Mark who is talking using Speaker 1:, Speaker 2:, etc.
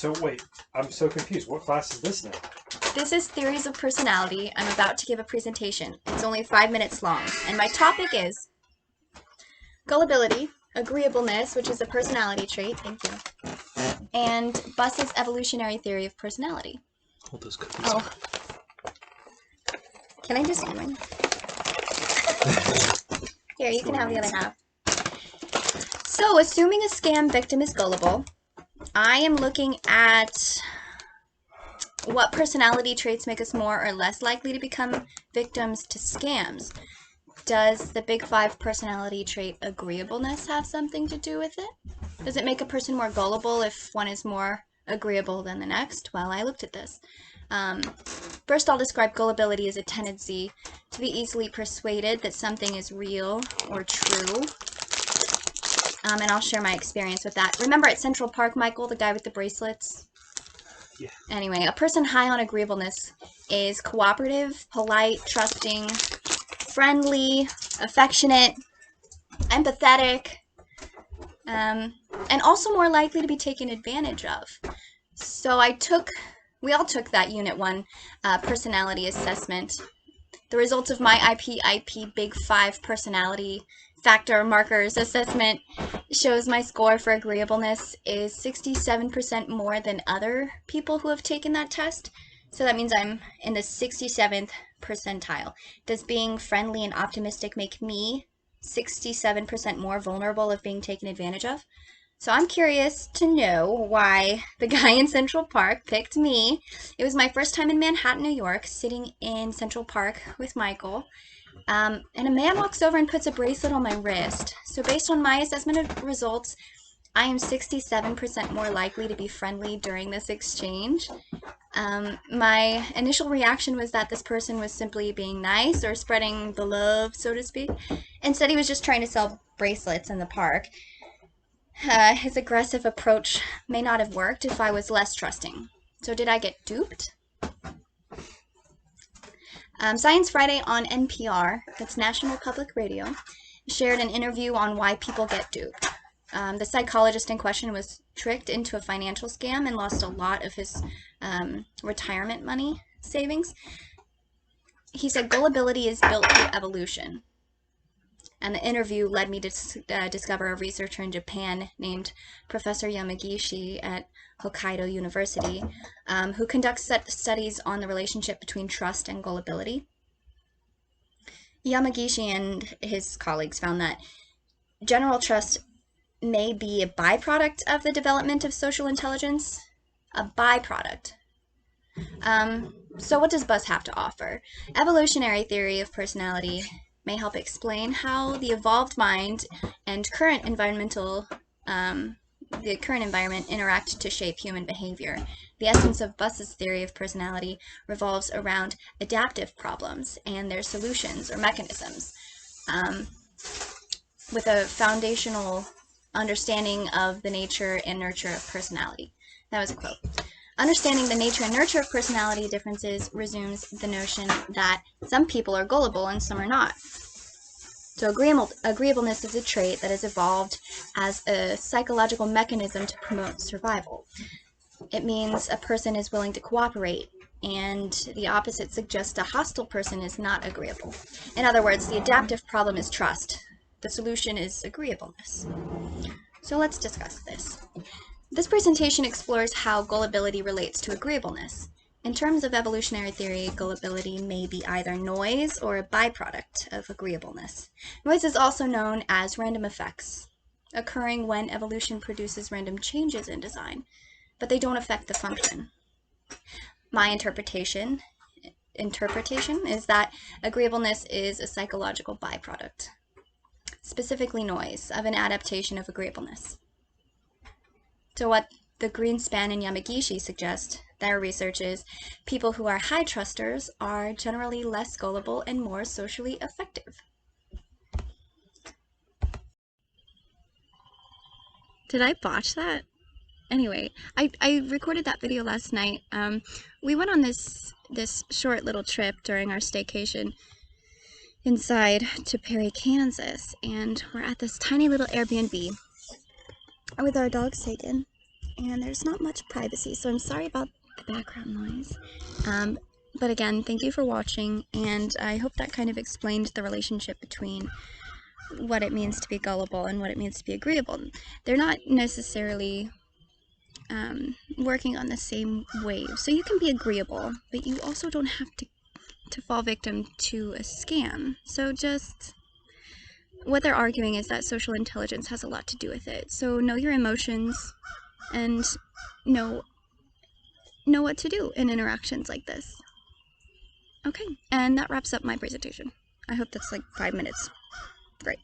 Speaker 1: So wait, I'm so confused. What class is this now?
Speaker 2: This is Theories of Personality. I'm about to give a presentation. It's only 5 minutes long, and my topic is gullibility, agreeableness, which is a personality trait, thank you, and Buss's evolutionary theory of personality.
Speaker 1: Hold those cookies.
Speaker 2: Oh. Can I just eat one? Here, you can have the other half. So, assuming a scam victim is gullible, I am looking at what personality traits make us more or less likely to become victims to scams. Does the Big Five personality trait agreeableness have something to do with it? Does it make a person more gullible if one is more agreeable than the next? Well, I looked at this. First, I'll describe gullibility as a tendency to be easily persuaded that something is real or true. And I'll share my experience with that. Remember at Central Park, Michael, the guy with the bracelets?
Speaker 1: Yeah.
Speaker 2: Anyway, a person high on agreeableness is cooperative, polite, trusting, friendly, affectionate, empathetic, and also more likely to be taken advantage of. So we all took that Unit 1 personality assessment. The results of my IP Big 5 personality factor markers assessment shows my score for agreeableness is 67% more than other people who have taken that test. So that means I'm in the 67th percentile. Does being friendly and optimistic make me 67% more vulnerable of being taken advantage of? So I'm curious to know why the guy in Central Park picked me. It was my first time in Manhattan, New York, sitting in Central Park with Michael. And a man walks over and puts a bracelet on my wrist. So based on my assessment of results, I am 67% more likely to be friendly during this exchange. My initial reaction was that this person was simply being nice or spreading the love, so to speak. Instead, he was just trying to sell bracelets in the park. His aggressive approach may not have worked if I was less trusting. So did I get duped? Science Friday on NPR, that's National Public Radio, shared an interview on why people get duped. The psychologist in question was tricked into a financial scam and lost a lot of his retirement money savings. He said gullibility is built through evolution. And the interview led me to discover a researcher in Japan named Professor Yamagishi at Hokkaido University, who conducts studies on the relationship between trust and gullibility. Yamagishi and his colleagues found that general trust may be a byproduct of the development of social intelligence. A byproduct. So what does Buzz have to offer? Evolutionary theory of personality may help explain how the evolved mind and the current environment interact to shape human behavior. The essence of Buss's theory of personality revolves around adaptive problems and their solutions or mechanisms, with a foundational understanding of the nature and nurture of personality. That was a quote. Understanding the nature and nurture of personality differences resumes the notion that some people are gullible and some are not. So agreeableness is a trait that has evolved as a psychological mechanism to promote survival. It means a person is willing to cooperate, and the opposite suggests a hostile person is not agreeable. In other words, the adaptive problem is trust. The solution is agreeableness. So let's discuss this. This presentation explores how gullibility relates to agreeableness. In terms of evolutionary theory, gullibility may be either noise or a byproduct of agreeableness. Noise is also known as random effects, occurring when evolution produces random changes in design, but they don't affect the function. My interpretation is that agreeableness is a psychological byproduct, specifically noise, of an adaptation of agreeableness. So what the Greenspan and Yamagishi suggest, their research is, people who are high trusters are generally less gullible and more socially effective. Did I botch that? Anyway, I recorded that video last night. We went on this short little trip during our staycation inside to Perry, Kansas, and we're at this tiny little Airbnb with our dog Sagan. and there's not much privacy, so I'm sorry about the background noise. But again, thank you for watching, and I hope that kind of explained the relationship between what it means to be gullible and what it means to be agreeable. They're not necessarily working on the same wave. So you can be agreeable, but you also don't have to fall victim to a scam. So just what they're arguing is that social intelligence has a lot to do with it. So know your emotions and know what to do in interactions like this. Okay, and that wraps up my presentation. I hope that's like 5 minutes. Great.